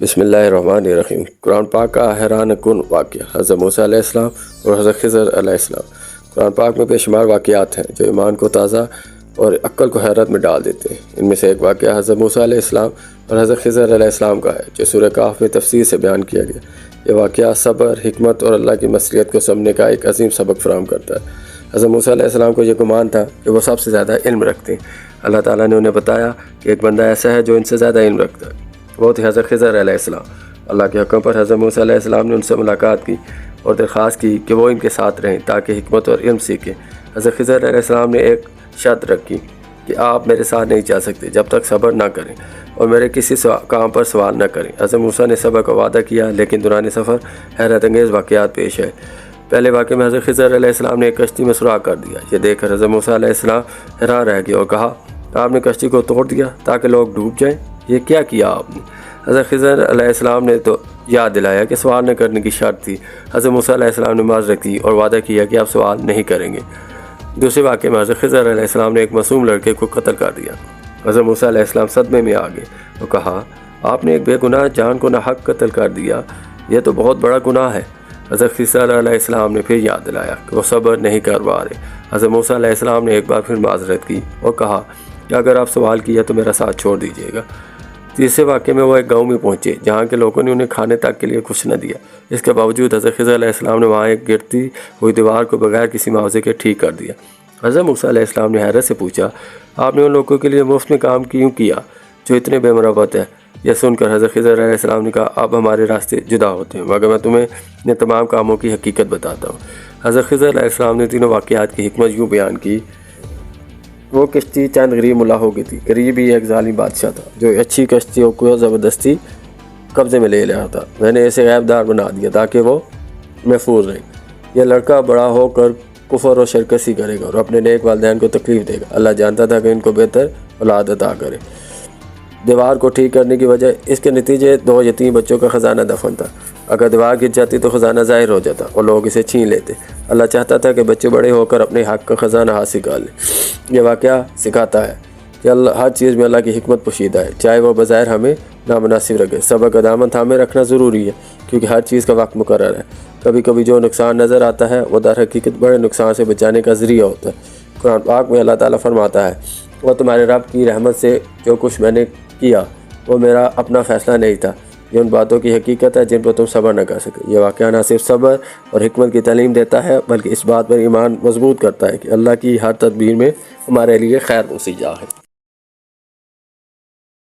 بسم اللہ الرحمن الرحیم۔ قرآن پاک کا حیران کن واقعہ حضرت موسیٰ علیہ السلام اور حضرت خضر علیہ السلام۔ قرآن پاک میں بے شمار واقعات ہیں جو ایمان کو تازہ اور عقل کو حیرت میں ڈال دیتے ہیں۔ ان میں سے ایک واقعہ حضرت موسیٰ علیہ السلام اور حضرت خضر علیہ السلام کا ہے جو سورہ کہف میں تفصیل سے بیان کیا گیا۔ یہ واقعہ صبر، حکمت اور اللہ کی مصلحت کو سمجھنے کا ایک عظیم سبق فراہم کرتا ہے۔ حضرت موسیٰ علیہ السلام کو یہ گمان تھا کہ وہ سب سے زیادہ علم رکھتے ہیں۔ اللہ تعالیٰ نے انہیں بتایا کہ ایک بندہ ایسا ہے جو ان سے زیادہ علم رکھتا ہے، وہ تھے حضرت خضر علیہ السلام۔ اللہ کے حکم پر حضرت موسیٰ علیہ السلام نے ان سے ملاقات کی اور درخواست کی کہ وہ ان کے ساتھ رہیں تاکہ حکمت اور علم سیکھیں۔ حضرت خضر علیہ السلام نے ایک شرط رکھی کہ آپ میرے ساتھ نہیں جا سکتے جب تک صبر نہ کریں اور میرے کسی کام پر سوال نہ کریں۔ حضرت موسیٰ نے صبر کا وعدہ کیا، لیکن دوران سفر حیرت انگیز واقعات پیش آئے۔ پہلے واقعے میں حضرت خضر علیہ السلام نے ایک کشتی میں سوراخ کر دیا۔ یہ دیکھ کر حضرت موسیٰ علیہ السلام حیران رہ گئے اور کہا، آپ نے کشتی کو توڑ دیا تاکہ لوگ ڈوب جائیں، یہ کیا کیا آپ نے؟ حضرت خضر علیہ السلام نے تو یاد دلایا کہ سوال نہ کرنے کی شرط تھی۔ حضرت موسیٰ علیہ السلام نے معذرت کی اور وعدہ کیا کہ آپ سوال نہیں کریں گے۔ دوسرے واقعے میں حضرت خضر علیہ السلام نے ایک معصوم لڑکے کو قتل کر دیا۔ حضرت موسیٰ علیہ السلام صدمے میں آ گئے اور کہا، آپ نے ایک بے گناہ جان کو ناحق قتل کر دیا، یہ تو بہت بڑا گناہ ہے۔ حضرت خضر علیہ السلام نے پھر یاد دلایا کہ وہ صبر نہیں کر پا رہے۔ حضرت موسیٰ علیہ السلام نے ایک بار پھر معذرت کی اور کہا کہ اگر آپ سوال کیا تو میرا ساتھ چھوڑ دیجیے گا۔ تیسرے واقعے میں وہ ایک گاؤں میں پہنچے جہاں کے لوگوں نے انہیں کھانے تک کے لیے کچھ نہ دیا۔ اس کے باوجود حضرت خضر علیہ السلام نے وہاں ایک گرتی ہوئی دیوار کو بغیر کسی معاوضے کے ٹھیک کر دیا۔ حضرت موسیٰ علیہ السلام نے حیرت سے پوچھا، آپ نے ان لوگوں کے لیے مفت میں کام کیوں کیا جو اتنے بے مربت ہیں؟ یہ سن کر حضرت خضر علیہ السلام نے کہا، اب ہمارے راستے جدا ہوتے ہیں، مگر میں تمہیں ان تمام کاموں کی حقیقت بتاتا ہوں۔ حضرت خضر علیہ السلام نے تینوں واقعات کی حکمت یوں بیان کی۔ وہ کشتی چند غریب ملاحوں کی تھی۔ غریب ہی ایک ظالم بادشاہ تھا جو اچھی کشتیوں کو زبردستی قبضے میں لے رہا تھا۔ میں نے اسے غیب دار بنا دیا تاکہ وہ محفوظ رہے۔ یہ لڑکا بڑا ہو کر کفر اور شرکسی کرے گا اور اپنے نیک والدین کو تکلیف دے گا۔ اللہ جانتا تھا کہ ان کو بہتر اولاد عطا کرے۔ دیوار کو ٹھیک کرنے کی وجہ اس کے نتیجے 2 یتیم بچوں کا خزانہ دفن تھا۔ اگر دیوار گر جاتی تو خزانہ ظاہر ہو جاتا اور لوگ اسے چھین لیتے۔ اللہ چاہتا تھا کہ بچے بڑے ہو کر اپنے حق کا خزانہ حاصل کر لیں۔ یہ واقعہ سکھاتا ہے کہ ہر چیز میں اللہ کی حکمت پوشیدہ ہے، چاہے وہ بظاہر ہمیں نامناسب لگے۔ صبر کا دامن تھامے رکھنا ضروری ہے کیونکہ ہر چیز کا وقت مقرر ہے۔ کبھی کبھی جو نقصان نظر آتا ہے وہ در حقیقت بڑے نقصان سے بچانے کا ذریعہ ہوتا ہے۔ قرآن پاک میں اللہ تعالیٰ فرماتا ہے، وہ تمہارے رب کی رحمت سے جو کچھ میں نے کیا وہ میرا اپنا فیصلہ نہیں تھا، یہ ان باتوں کی حقیقت ہے جن پر تم صبر نہ کر سکے۔ یہ واقعہ نہ صرف صبر اور حکمت کی تعلیم دیتا ہے بلکہ اس بات پر ایمان مضبوط کرتا ہے کہ اللہ کی ہر تدبیر میں ہمارے لیے خیر مسیجا ہے۔